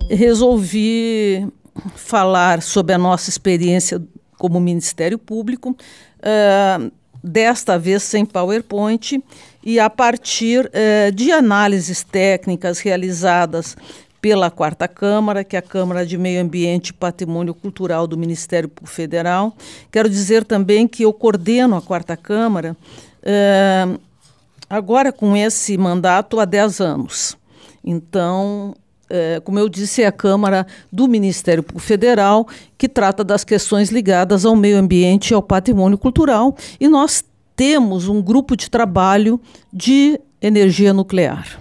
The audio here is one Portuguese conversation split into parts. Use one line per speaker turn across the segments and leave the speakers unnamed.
resolvi falar sobre a nossa experiência como Ministério Público, desta vez sem PowerPoint, e a partir de análises técnicas realizadas pela Quarta Câmara, que é a Câmara de Meio Ambiente e Patrimônio Cultural do Ministério Público Federal. Quero dizer também que eu coordeno a Quarta Câmara agora com esse mandato há 10 anos. Então, como eu disse, é a Câmara do Ministério Público Federal que trata das questões ligadas ao meio ambiente e ao patrimônio cultural, e nós temos um grupo de trabalho de energia nuclear.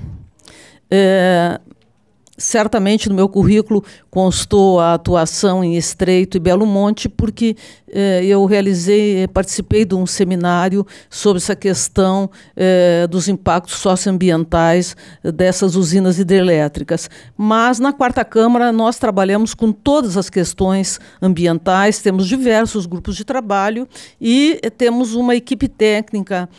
Certamente no meu currículo constou a atuação em Estreito e Belo Monte, porque eu participei de um seminário sobre essa questão dos impactos socioambientais dessas usinas hidrelétricas. Mas na Quarta Câmara nós trabalhamos com todas as questões ambientais, temos diversos grupos de trabalho e temos uma equipe técnica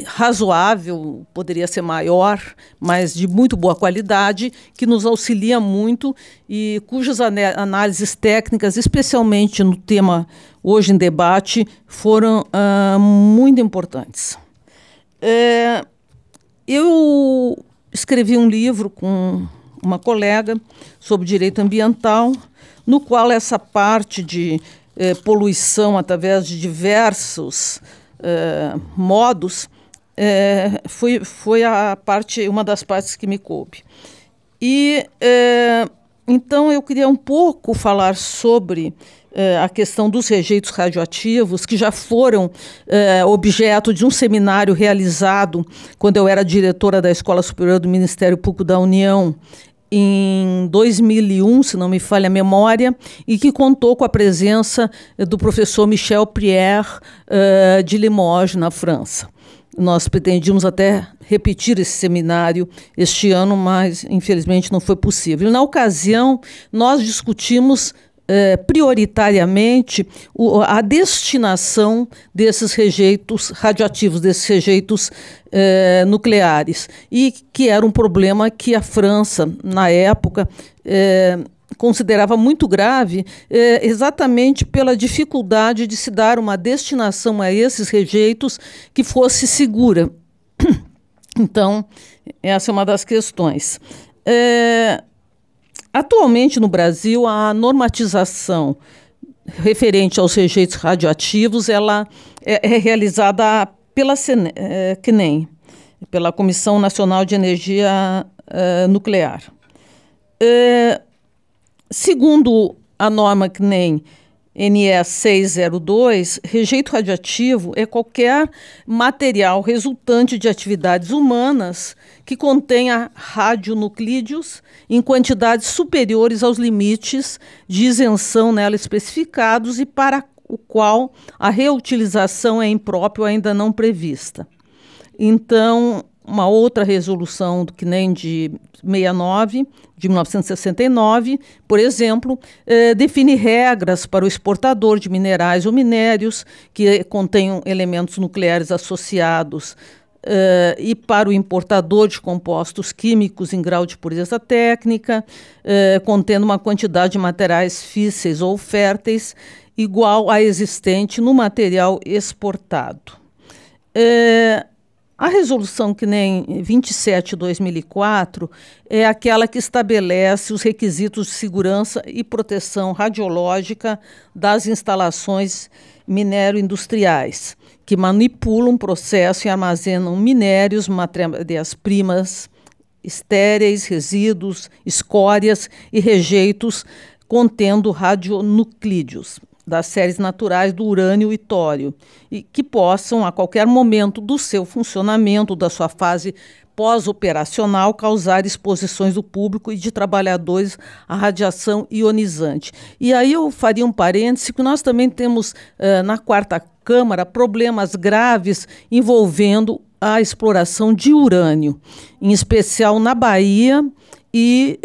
razoável, poderia ser maior, mas de muito boa qualidade, que nos auxilia muito e cujas análises técnicas, especialmente no tema hoje em debate, foram muito importantes. Eu escrevi um livro com uma colega sobre direito ambiental, no qual essa parte de poluição através de diversos modos foi uma das partes que me coube. E então eu queria um pouco falar sobre a questão dos rejeitos radioativos, que já foram objeto de um seminário realizado quando eu era diretora da Escola Superior do Ministério Público da União, em 2001, se não me falha a memória, e que contou com a presença do professor Michel Prière, de Limoges, na França. Nós pretendíamos até repetir esse seminário este ano, mas infelizmente não foi possível. Na ocasião, nós discutimos prioritariamente a destinação desses rejeitos radioativos, desses rejeitos nucleares, e que era um problema que a França, na época, considerava muito grave, exatamente pela dificuldade de se dar uma destinação a esses rejeitos que fosse segura. Então, essa é uma das questões. Atualmente, no Brasil, a normatização referente aos rejeitos radioativos ela é realizada pela CNEM, pela Comissão Nacional de Energia Nuclear. Segundo a norma CNEM NE 602, rejeito radioativo é qualquer material resultante de atividades humanas que contenha radionuclídeos em quantidades superiores aos limites de isenção nela especificados e para o qual a reutilização é imprópria ou ainda não prevista. Então, uma outra resolução do CNEM de 69, de 1969, por exemplo, define regras para o exportador de minerais ou minérios que contenham elementos nucleares associados e para o importador de compostos químicos em grau de pureza técnica, contendo uma quantidade de materiais físseis ou férteis igual à existente no material exportado. A resolução CNEM 27/2004 é aquela que estabelece os requisitos de segurança e proteção radiológica das instalações minero-industriais, que manipulam, processam e armazenam minérios, matérias-primas estéreis, resíduos, escórias e rejeitos contendo radionuclídeos das séries naturais do urânio e tório, e que possam, a qualquer momento do seu funcionamento, da sua fase pós-operacional, causar exposições do público e de trabalhadores à radiação ionizante. E aí eu faria um parêntese que nós também temos na Quarta Câmara problemas graves envolvendo a exploração de urânio, em especial na Bahia e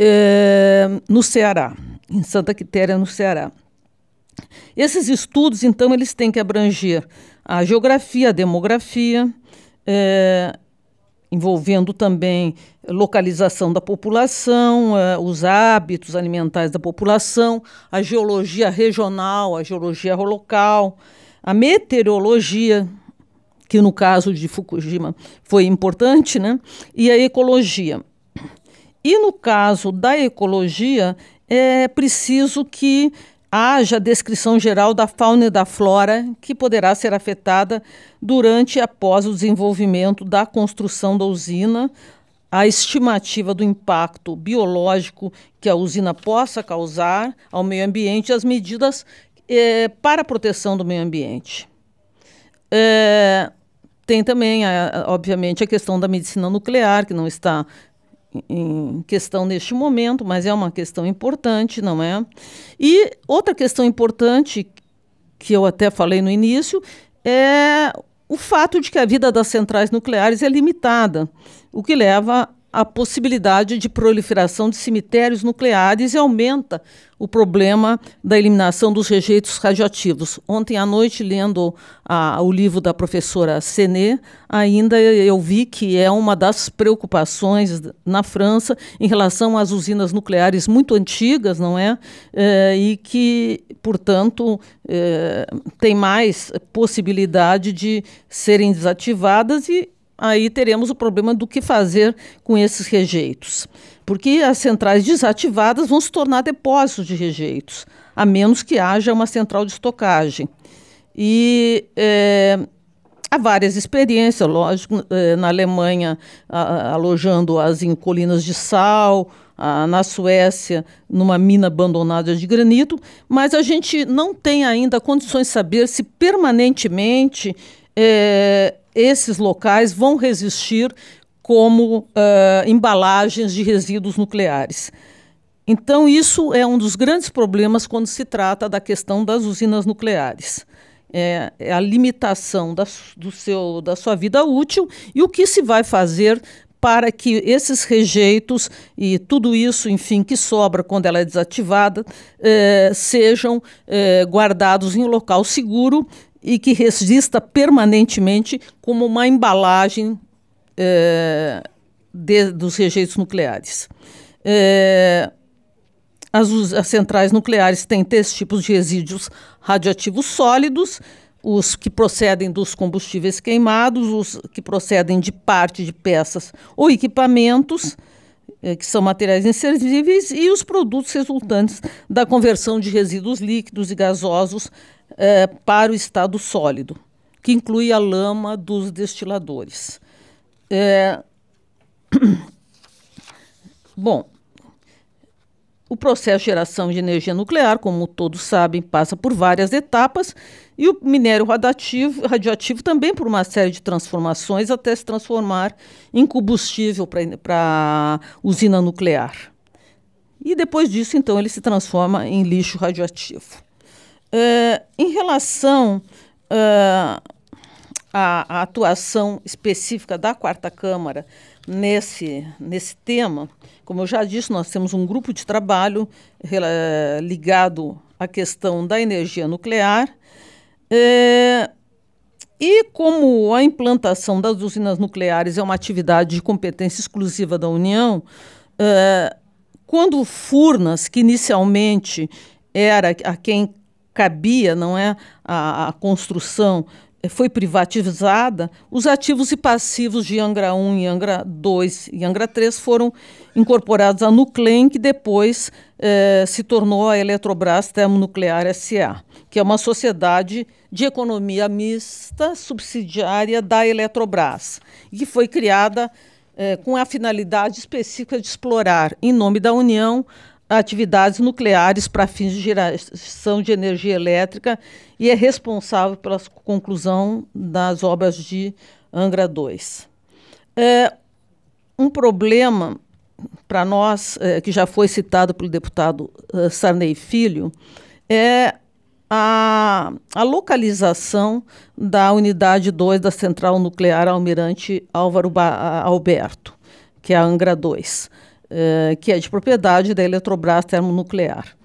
no Ceará, em Santa Quitéria, no Ceará. Esses estudos, então, eles têm que abranger a geografia, a demografia, envolvendo também localização da população, os hábitos alimentares da população, a geologia regional, a geologia local, a meteorologia, que no caso de Fukushima foi importante, né? E a ecologia. E no caso da ecologia, é preciso que haja descrição geral da fauna e da flora que poderá ser afetada durante e após o desenvolvimento da construção da usina, a estimativa do impacto biológico que a usina possa causar ao meio ambiente e as medidas para a proteção do meio ambiente. Tem também, obviamente, a questão da medicina nuclear, que não está em questão neste momento, mas é uma questão importante, não é? E outra questão importante, que eu até falei no início, é o fato de que a vida das centrais nucleares é limitada, o que leva à possibilidade de proliferação de cemitérios nucleares e aumenta o problema da eliminação dos rejeitos radioativos. Ontem à noite, lendo o livro da professora Senet, ainda eu vi que é uma das preocupações na França em relação às usinas nucleares muito antigas, não é? E que, portanto, tem mais possibilidade de serem desativadas e aí teremos o problema do que fazer com esses rejeitos. Porque as centrais desativadas vão se tornar depósitos de rejeitos, a menos que haja uma central de estocagem. E há várias experiências, lógico, na Alemanha, alojando-as em colinas de sal, na Suécia, numa mina abandonada de granito, mas a gente não tem ainda condições de saber se permanentemente esses locais vão resistir como embalagens de resíduos nucleares. Então, isso é um dos grandes problemas quando se trata da questão das usinas nucleares. É a limitação da sua vida útil e o que se vai fazer para que esses rejeitos e tudo isso, enfim, que sobra quando ela é desativada, sejam guardados em um local seguro e que resista permanentemente como uma embalagem dos rejeitos nucleares. As centrais nucleares têm três tipos de resíduos radioativos sólidos: os que procedem dos combustíveis queimados, os que procedem de parte de peças ou equipamentos, que são materiais inservíveis, e os produtos resultantes da conversão de resíduos líquidos e gasosos para o estado sólido, que inclui a lama dos destiladores. Bom, o processo de geração de energia nuclear, como todos sabem, passa por várias etapas, e o minério radioativo também por uma série de transformações até se transformar em combustível para usina nuclear. E depois disso, então, ele se transforma em lixo radioativo. Em relação à atuação específica da Quarta Câmara nesse tema, como eu já disse, nós temos um grupo de trabalho ligado à questão da energia nuclear, e como a implantação das usinas nucleares é uma atividade de competência exclusiva da União, quando Furnas, que inicialmente era a quem cabia, não é, a construção, foi privatizada, os ativos e passivos de Angra 1 e Angra 2 e Angra 3 foram incorporados à Nuclem, que depois se tornou a Eletrobras Termonuclear S.A., que é uma sociedade de economia mista subsidiária da Eletrobras, e que foi criada com a finalidade específica de explorar, em nome da União, atividades nucleares para fins de geração de energia elétrica e é responsável pela conclusão das obras de Angra 2. Um problema para nós, que já foi citado pelo deputado Sarney Filho, é a localização da unidade 2 da Central Nuclear Almirante Álvaro Alberto, que é a Angra 2. Que é de propriedade da Eletrobras Termonuclear.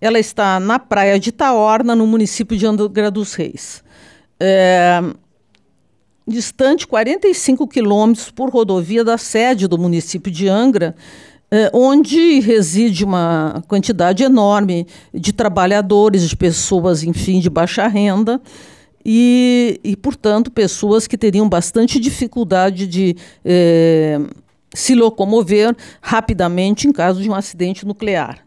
Ela está na praia de Itaorna, no município de Angra dos Reis. distante 45 quilômetros por rodovia da sede do município de Angra, onde reside uma quantidade enorme de trabalhadores, de pessoas, enfim, de baixa renda, e, portanto, pessoas que teriam bastante dificuldade de se locomover rapidamente em caso de um acidente nuclear.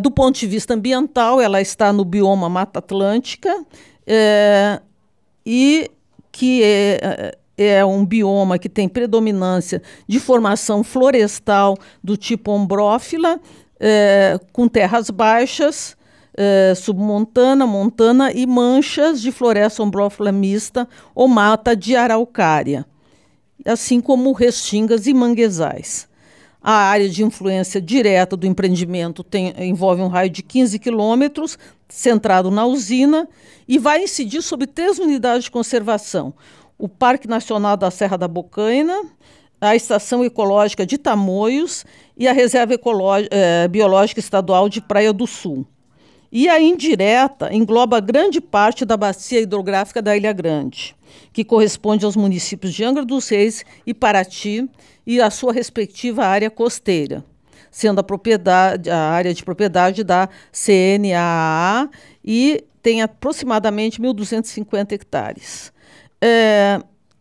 Do ponto de vista ambiental, ela está no bioma Mata Atlântica, e que é um bioma que tem predominância de formação florestal do tipo ombrófila, com terras baixas, submontana, montana e manchas de floresta ombrófila mista ou mata de araucária, assim como restingas e manguezais. A área de influência direta do empreendimento envolve um raio de 15 quilômetros, centrado na usina, e vai incidir sobre 3 unidades de conservação: o Parque Nacional da Serra da Bocaina, a Estação Ecológica de Tamoios e a Reserva Biológica Estadual de Praia do Sul. E a indireta engloba grande parte da bacia hidrográfica da Ilha Grande, que corresponde aos municípios de Angra dos Reis e Paraty e a sua respectiva área costeira, sendo a área de propriedade da CNAA, e tem aproximadamente 1.250 hectares.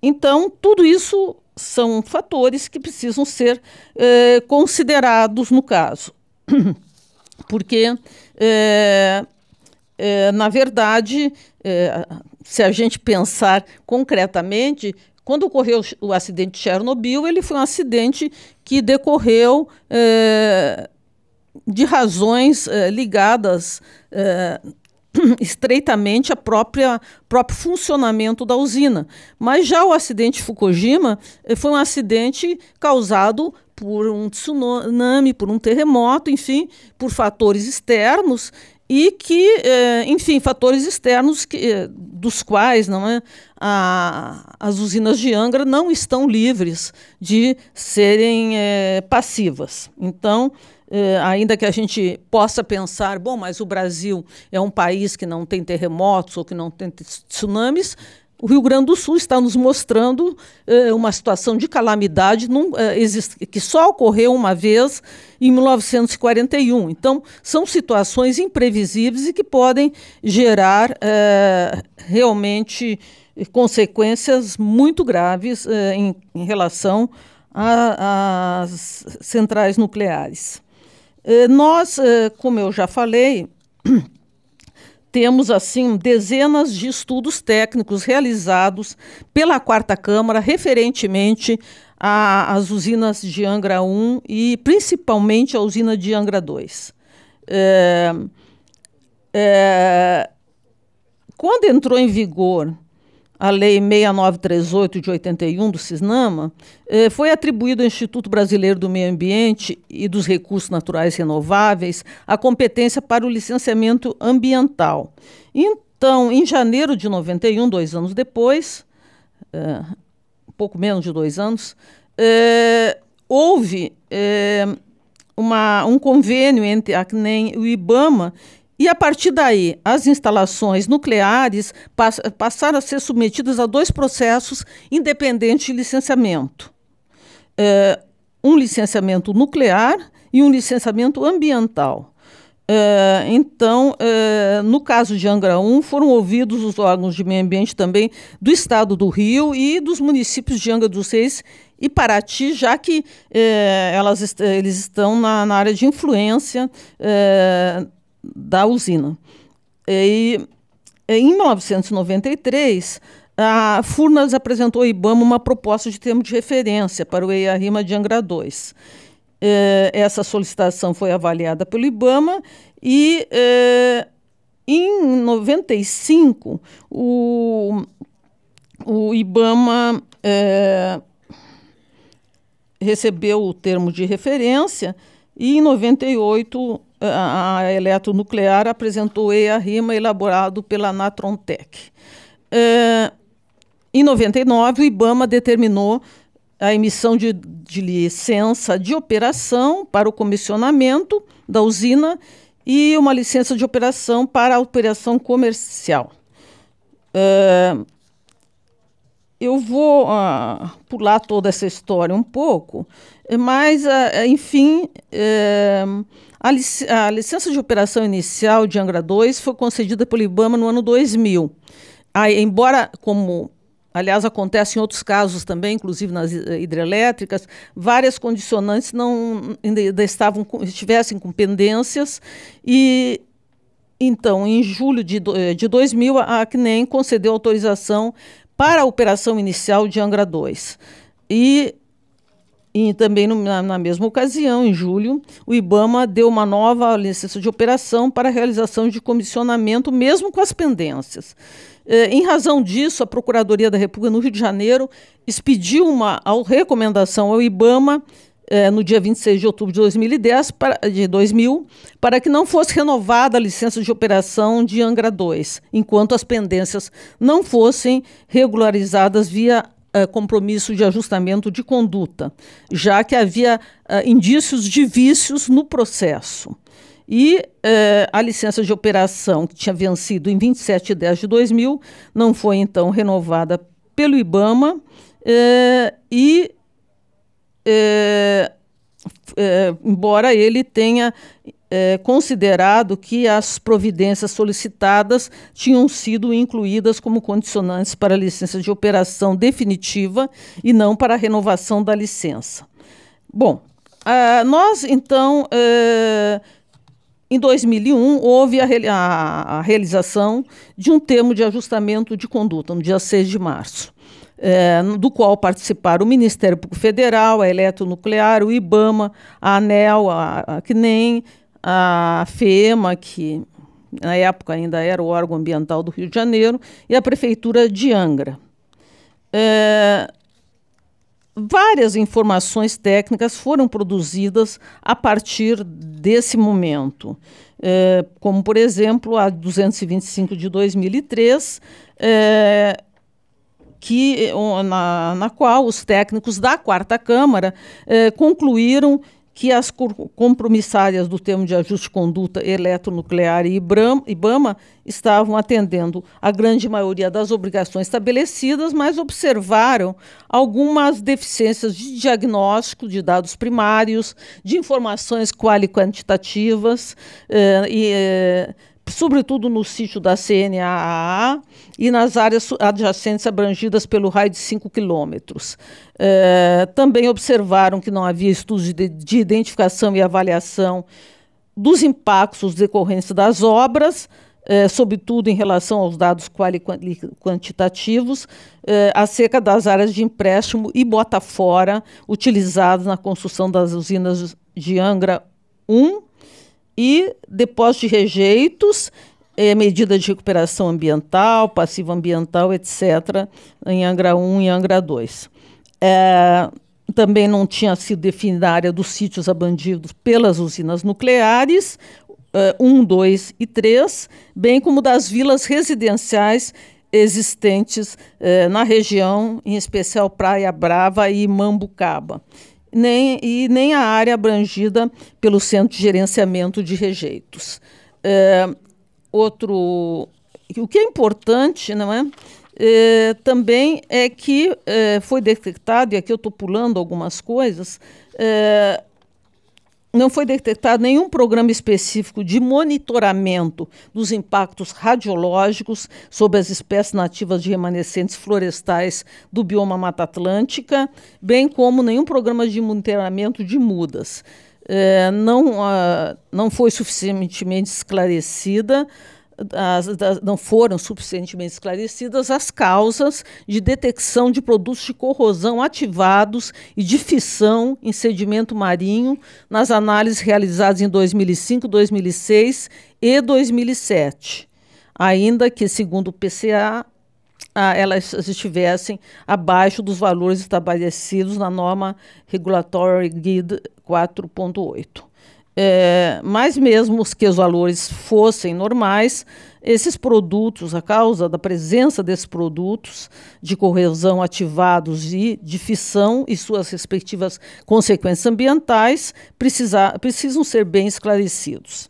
Então, tudo isso são fatores que precisam ser considerados no caso, porque, na verdade, se a gente pensar concretamente, quando ocorreu o acidente de Chernobyl, ele foi um acidente que decorreu de razões ligadas estreitamente ao próprio funcionamento da usina. Mas já o acidente de Fukushima foi um acidente causado por um tsunami, por um terremoto, enfim, por fatores externos, e que, enfim, fatores externos dos quais as usinas de Angra não estão livres de serem passivas. Então, ainda que a gente possa pensar, bom, mas o Brasil é um país que não tem terremotos ou que não tem tsunamis, o Rio Grande do Sul está nos mostrando uma situação de calamidade que só ocorreu uma vez em 1941. Então, são situações imprevisíveis e que podem gerar realmente consequências muito graves em relação às centrais nucleares. Nós, como eu já falei, temos, assim, dezenas de estudos técnicos realizados pela Quarta Câmara referentemente às usinas de Angra 1 e principalmente a usina de Angra 2. Quando entrou em vigor a Lei 6938 de 81 do CISNAMA, foi atribuído ao Instituto Brasileiro do Meio Ambiente e dos Recursos Naturais Renováveis a competência para o licenciamento ambiental. Então, em janeiro de 91, 2 anos depois, um pouco menos de 2 anos, houve um convênio entre a CNEM e o IBAMA. E, a partir daí, as instalações nucleares passaram a ser submetidas a 2 processos independentes de licenciamento. Um licenciamento nuclear e um licenciamento ambiental. Então, no caso de Angra 1, foram ouvidos os órgãos de meio ambiente também do Estado do Rio e dos municípios de Angra dos Reis e Paraty, já que eles estão na área de influência da usina. E, em 1993, a Furnas apresentou ao IBAMA uma proposta de termo de referência para o EIA-RIMA de Angra 2. Essa solicitação foi avaliada pelo IBAMA e, em 95, o IBAMA recebeu o termo de referência e, em 98, a Eletronuclear apresentou o EIA-RIMA elaborado pela Natrontec. Em 99, o IBAMA determinou a emissão de licença de operação para o comissionamento da usina e uma licença de operação para a operação comercial. eu vou pular toda essa história um pouco, mas, enfim, a licença de operação inicial de Angra 2 foi concedida pelo IBAMA no ano 2000. Embora, como, aliás, acontece em outros casos também, inclusive nas hidrelétricas, várias condicionantes ainda estivessem com pendências e... Então, em julho de 2000, a CNEM concedeu autorização para a operação inicial de Angra 2. E também, na mesma ocasião, em julho, o IBAMA deu uma nova licença de operação para a realização de comissionamento, mesmo com as pendências. Em razão disso, a Procuradoria da República, no Rio de Janeiro, expediu uma recomendação ao IBAMA, no dia 26 de outubro de 2000, para que não fosse renovada a licença de operação de Angra 2, enquanto as pendências não fossem regularizadas via compromisso de ajustamento de conduta, já que havia indícios de vícios no processo. E a licença de operação, que tinha vencido em 27 de 10 de 2000, não foi, então, renovada pelo IBAMA embora ele tenha considerado que as providências solicitadas tinham sido incluídas como condicionantes para a licença de operação definitiva e não para a renovação da licença. Bom, nós, então, em 2001, houve a realização de um termo de ajustamento de conduta, no dia 6 de março. Do qual participaram o Ministério Público Federal, a Eletronuclear, o IBAMA, a ANEEL, a CNEM, a FEMA, que na época ainda era o órgão ambiental do Rio de Janeiro, e a Prefeitura de Angra. Várias informações técnicas foram produzidas a partir desse momento, como, por exemplo, a 225 de 2003, na qual os técnicos da Quarta Câmara concluíram que as compromissárias do termo de ajuste de conduta Eletronuclear e IBAMA estavam atendendo a grande maioria das obrigações estabelecidas, mas observaram algumas deficiências de diagnóstico de dados primários, de informações quantitativas sobretudo no sítio da CNAA e nas áreas adjacentes abrangidas pelo raio de 5 quilômetros. Também observaram que não havia estudos de identificação e avaliação dos impactos decorrentes das obras, sobretudo em relação aos dados quantitativos, acerca das áreas de empréstimo e bota fora utilizadas na construção das usinas de Angra 1, e depósito de rejeitos, medida de recuperação ambiental, passivo ambiental, etc., em Angra 1 e Angra 2. Também não tinha sido definida a área dos sítios abrangidos pelas usinas nucleares, 1, 2 e 3, bem como das vilas residenciais existentes na região, em especial Praia Brava e Mambucaba. Nem a área abrangida pelo Centro de Gerenciamento de Rejeitos. O que é importante, não é? Também é que foi detectado, e aqui eu estou pulando algumas coisas, não foi detectado nenhum programa específico de monitoramento dos impactos radiológicos sobre as espécies nativas de remanescentes florestais do bioma Mata Atlântica, bem como nenhum programa de monitoramento de mudas. Não foi suficientemente esclarecida, não foram suficientemente esclarecidas as causas de detecção de produtos de corrosão ativados e de fissão em sedimento marinho nas análises realizadas em 2005, 2006 e 2007, ainda que, segundo o PCA, elas estivessem abaixo dos valores estabelecidos na norma Regulatory Guide 4.8. Mas mesmo que os valores fossem normais, esses produtos, a causa da presença desses produtos de corrosão ativados e de fissão e suas respectivas consequências ambientais precisam ser bem esclarecidos.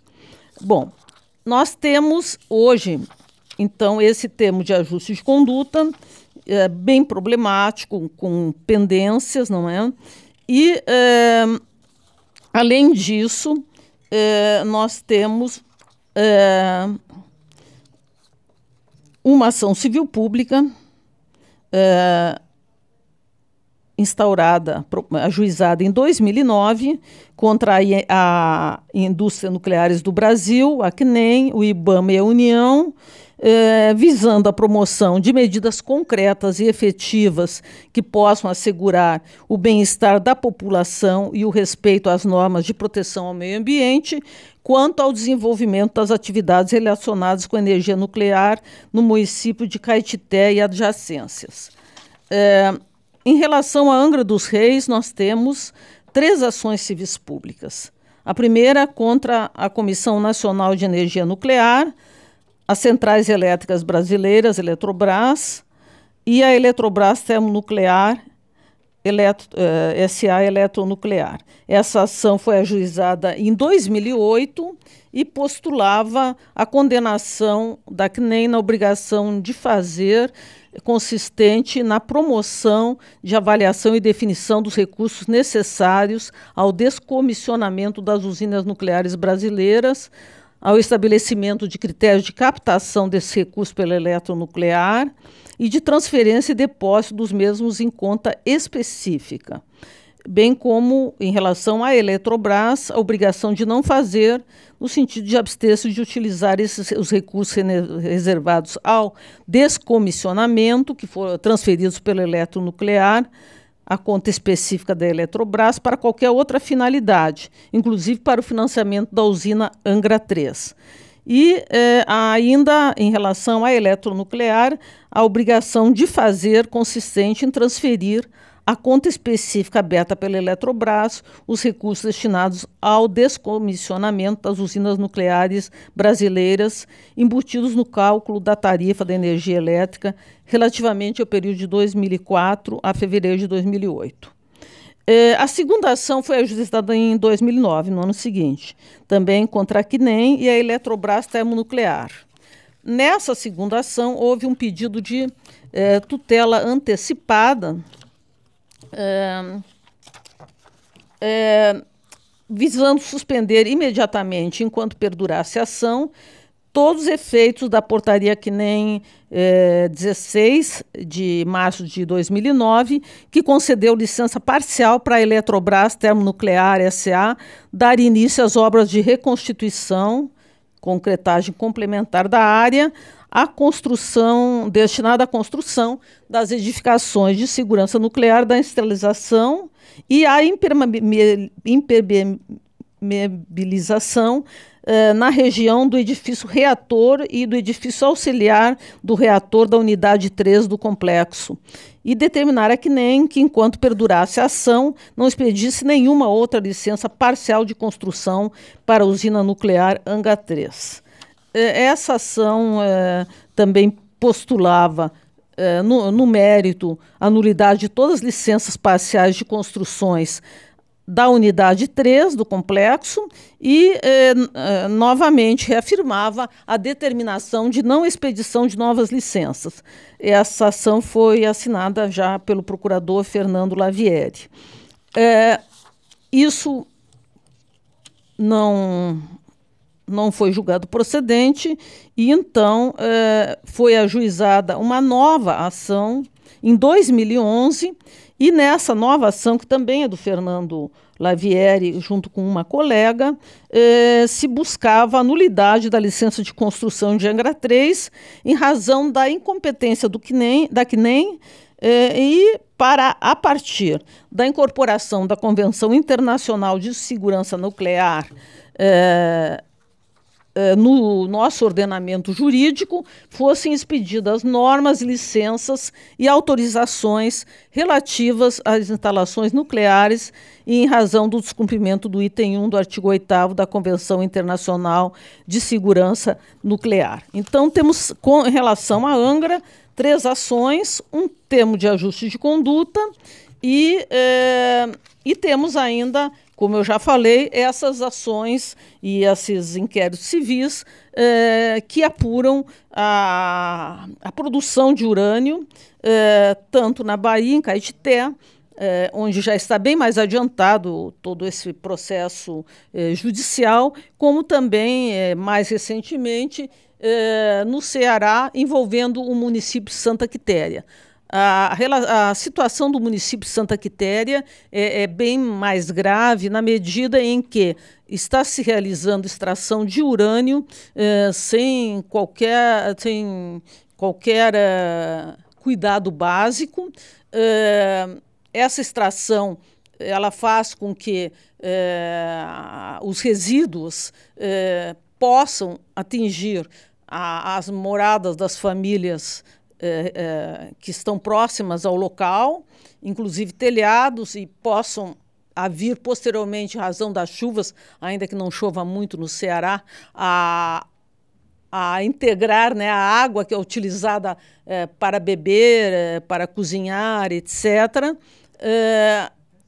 Bom, nós temos hoje, então, esse termo de ajuste de conduta bem problemático, com pendências, não é? E, além disso, nós temos uma ação civil pública instaurada, ajuizada em 2009, contra a Indústria Nucleares do Brasil, a CNEM, o IBAMA e a União, visando a promoção de medidas concretas e efetivas que possam assegurar o bem-estar da população e o respeito às normas de proteção ao meio ambiente, quanto ao desenvolvimento das atividades relacionadas com energia nuclear no município de Caetité e adjacências. Em relação à Angra dos Reis, nós temos 3 ações civis públicas. A primeira contra a Comissão Nacional de Energia Nuclear, as Centrais Elétricas Brasileiras, Eletrobras, e a Eletrobras Termonuclear, SA Eletronuclear. Essa ação foi ajuizada em 2008 e postulava a condenação da CNEM na obrigação de fazer, consistente na promoção de avaliação e definição dos recursos necessários ao descomissionamento das usinas nucleares brasileiras, ao estabelecimento de critérios de captação desse recurso pela eletronuclear e de transferência e depósito dos mesmos em conta específica, bem como, em relação à Eletrobras, a obrigação de não fazer, no sentido de abster-se de utilizar os recursos reservados ao descomissionamento, que foram transferidos pela eletronuclear, a conta específica da Eletrobras, para qualquer outra finalidade, inclusive para o financiamento da usina Angra 3. E ainda em relação à eletronuclear, a obrigação de fazer, consistente em transferir a conta específica aberta pela Eletrobras os recursos destinados ao descomissionamento das usinas nucleares brasileiras, embutidos no cálculo da tarifa da energia elétrica relativamente ao período de 2004 a fevereiro de 2008. A segunda ação foi ajuizada em 2009, no ano seguinte, também contra a CNEM e a Eletrobras Termonuclear. Nessa segunda ação, houve um pedido de tutela antecipada, visando suspender imediatamente, enquanto perdurasse a ação, todos os efeitos da portaria CNEM 16, de março de 2009, que concedeu licença parcial para a Eletrobras Termonuclear S.A. dar início às obras de reconstituição, concretagem complementar da área, a construção, destinada à construção das edificações de segurança nuclear, da industrialização e à impermeabilização na região do edifício reator e do edifício auxiliar do reator da unidade 3 do complexo, e determinar a CNEM que, enquanto perdurasse a ação, não expedisse nenhuma outra licença parcial de construção para a usina nuclear Angra 3. Essa ação também postulava, no mérito, a nulidade de todas as licenças parciais de construções da unidade 3 do complexo e, novamente, reafirmava a determinação de não expedição de novas licenças. Essa ação foi assinada já pelo procurador Fernando Lavieri. Isso não foi julgado procedente e, então, foi ajuizada uma nova ação em 2011, e nessa nova ação, que também é do Fernando Lavieri, junto com uma colega, se buscava a nulidade da licença de construção de Angra 3 em razão da incompetência da CNEM e para, a partir da incorporação da Convenção Internacional de Segurança Nuclear no nosso ordenamento jurídico, fossem expedidas normas, licenças e autorizações relativas às instalações nucleares e em razão do descumprimento do item 1 do artigo 8º da Convenção Internacional de Segurança Nuclear. Então, temos, em relação à Angra, 3 ações, um termo de ajuste de conduta e temos ainda, como eu já falei, essas ações e esses inquéritos civis que apuram a produção de urânio, tanto na Bahia, em Caetité, onde já está bem mais adiantado todo esse processo judicial, como também, mais recentemente, no Ceará, envolvendo o município de Santa Quitéria. A situação do município de Santa Quitéria é bem mais grave na medida em que está se realizando extração de urânio sem qualquer cuidado básico. Essa extração ela faz com que os resíduos possam atingir as moradas das famílias que estão próximas ao local, inclusive telhados, e possam vir posteriormente, em razão das chuvas, ainda que não chova muito no Ceará, a integrar, né, a água que é utilizada para beber, para cozinhar, etc.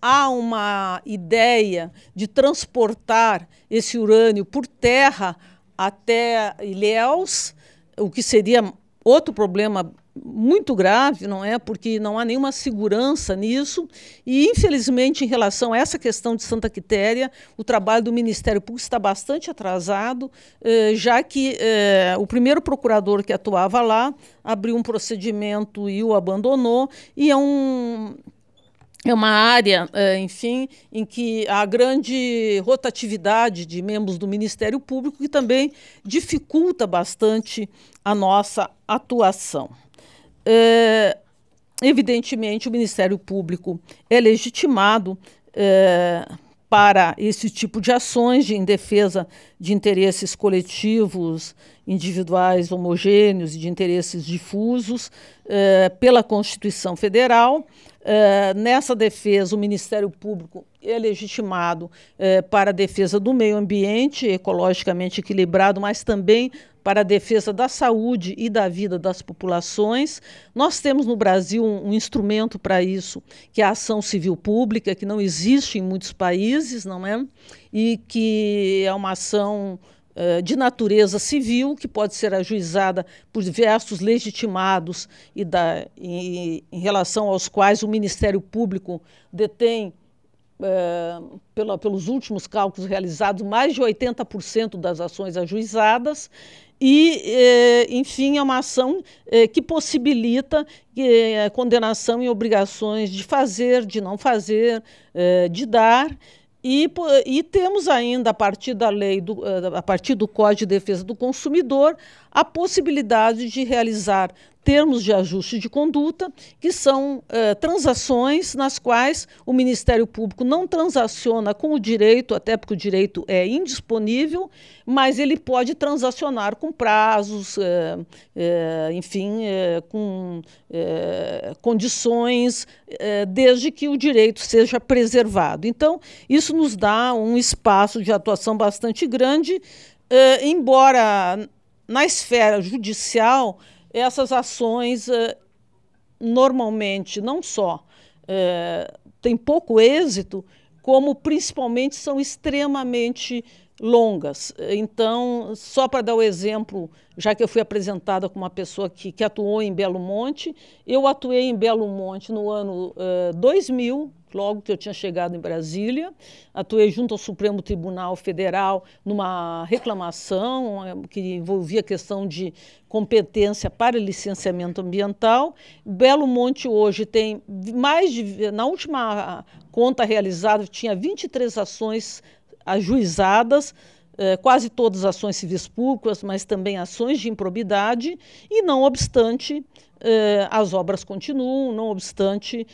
Há uma ideia de transportar esse urânio por terra até Ilhéus, o que seria outro problema muito grave, não é? Porque não há nenhuma segurança nisso. E, infelizmente, em relação a essa questão de Santa Quitéria, o trabalho do Ministério Público está bastante atrasado, já que o primeiro procurador que atuava lá abriu um procedimento e o abandonou, e é uma área, enfim, em que há grande rotatividade de membros do Ministério Público, que também dificulta bastante a nossa atuação. Evidentemente, o Ministério Público é legitimado para esse tipo de ações em defesa de interesses coletivos, individuais, homogêneos e de interesses difusos pela Constituição Federal. Nessa defesa, o Ministério Público é legitimado para a defesa do meio ambiente ecologicamente equilibrado, mas também para a defesa da saúde e da vida das populações. Nós temos no Brasil um instrumento para isso, que é a ação civil pública, que não existe em muitos países, não é? E que é uma ação de natureza civil, que pode ser ajuizada por diversos legitimados em relação aos quais o Ministério Público detém, pelos últimos cálculos realizados, mais de 80% das ações ajuizadas. E, enfim, é uma ação que possibilita a condenação em obrigações de fazer, de não fazer, de dar. E temos ainda, a partir da lei, a partir do Código de Defesa do Consumidor, a possibilidade de realizar termos de ajuste de conduta, que são transações nas quais o Ministério Público não transaciona com o direito, até porque o direito é indisponível, mas ele pode transacionar com prazos, enfim, com condições, desde que o direito seja preservado. Então, isso nos dá um espaço de atuação bastante grande, embora na esfera judicial essas ações normalmente não só têm pouco êxito, como principalmente são extremamente longas. Então, só para dar o exemplo, já que eu fui apresentada como uma pessoa que atuou em Belo Monte, eu atuei em Belo Monte no ano 2000, logo que eu tinha chegado em Brasília, atuei junto ao Supremo Tribunal Federal numa reclamação que envolvia a questão de competência para licenciamento ambiental. Belo Monte hoje tem na última conta realizada, tinha 23 ações ajuizadas, quase todas ações civis públicas, mas também ações de improbidade, e não obstante, as obras continuam, não obstante,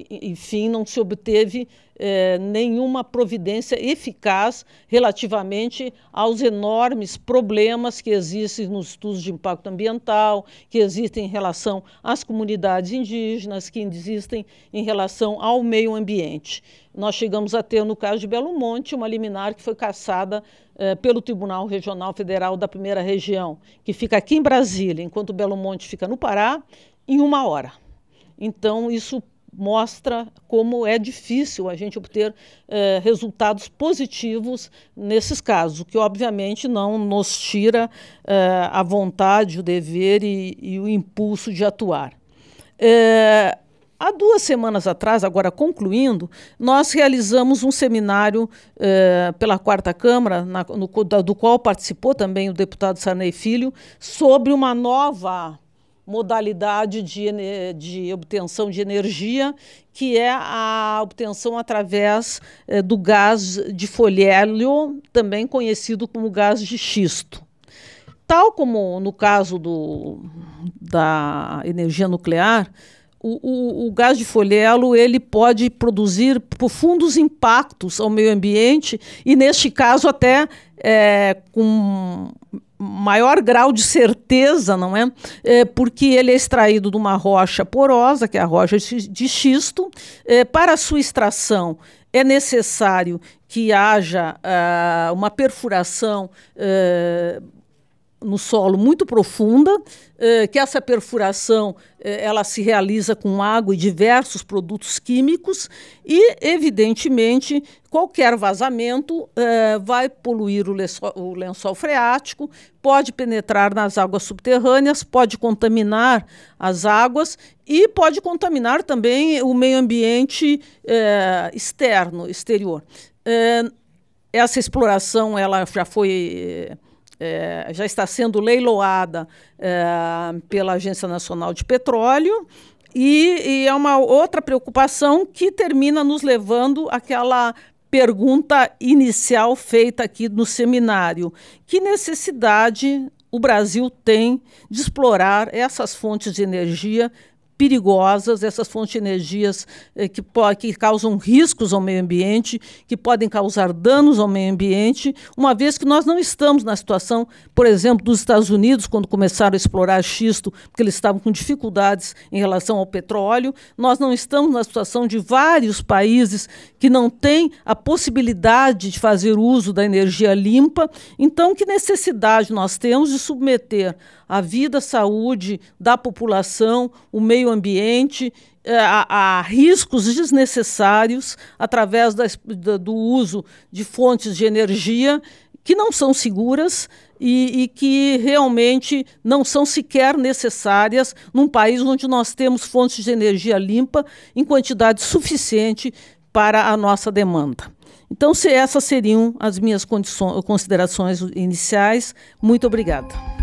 enfim, não se obteve nenhuma providência eficaz relativamente aos enormes problemas que existem nos estudos de impacto ambiental, que existem em relação às comunidades indígenas, que existem em relação ao meio ambiente. Nós chegamos a ter, no caso de Belo Monte, uma liminar que foi cassada pelo Tribunal Regional Federal da Primeira Região, que fica aqui em Brasília, enquanto Belo Monte fica no Pará, em 1 hora. Então, isso mostra como é difícil a gente obter resultados positivos nesses casos, o que obviamente não nos tira a vontade, o dever e o impulso de atuar. Há 2 semanas atrás, agora concluindo, nós realizamos um seminário pela 4ª Câmara, do qual participou também o deputado Sarney Filho, sobre uma nova modalidade de obtenção de energia, que é a obtenção através do gás de folhélio, também conhecido como gás de xisto. Tal como no caso da energia nuclear, o gás de folhelo ele pode produzir profundos impactos ao meio ambiente e, neste caso, até com maior grau de certeza, não é? Porque ele é extraído de uma rocha porosa, que é a rocha de xisto. Para a sua extração, é necessário que haja uma perfuração no solo muito profunda, que essa perfuração ela se realiza com água e diversos produtos químicos e, evidentemente, qualquer vazamento vai poluir o lençol freático, pode penetrar nas águas subterrâneas, pode contaminar as águas e pode contaminar também o meio ambiente exterior. Essa exploração ela já está sendo leiloada pela Agência Nacional de Petróleo e é uma outra preocupação que termina nos levando àquela pergunta inicial feita aqui no seminário. Que necessidade o Brasil tem de explorar essas fontes de energia perigosas, essas fontes de energias que causam riscos ao meio ambiente, que podem causar danos ao meio ambiente, uma vez que nós não estamos na situação, por exemplo, dos Estados Unidos, quando começaram a explorar xisto, porque eles estavam com dificuldades em relação ao petróleo. Nós não estamos na situação de vários países que não têm a possibilidade de fazer uso da energia limpa. Então, que necessidade nós temos de submeter a vida, a saúde da população, o meio ambiente, a riscos desnecessários através do uso de fontes de energia que não são seguras e que realmente não são sequer necessárias num país onde nós temos fontes de energia limpa em quantidade suficiente para a nossa demanda. Então, essas seriam as minhas considerações iniciais. Muito obrigada.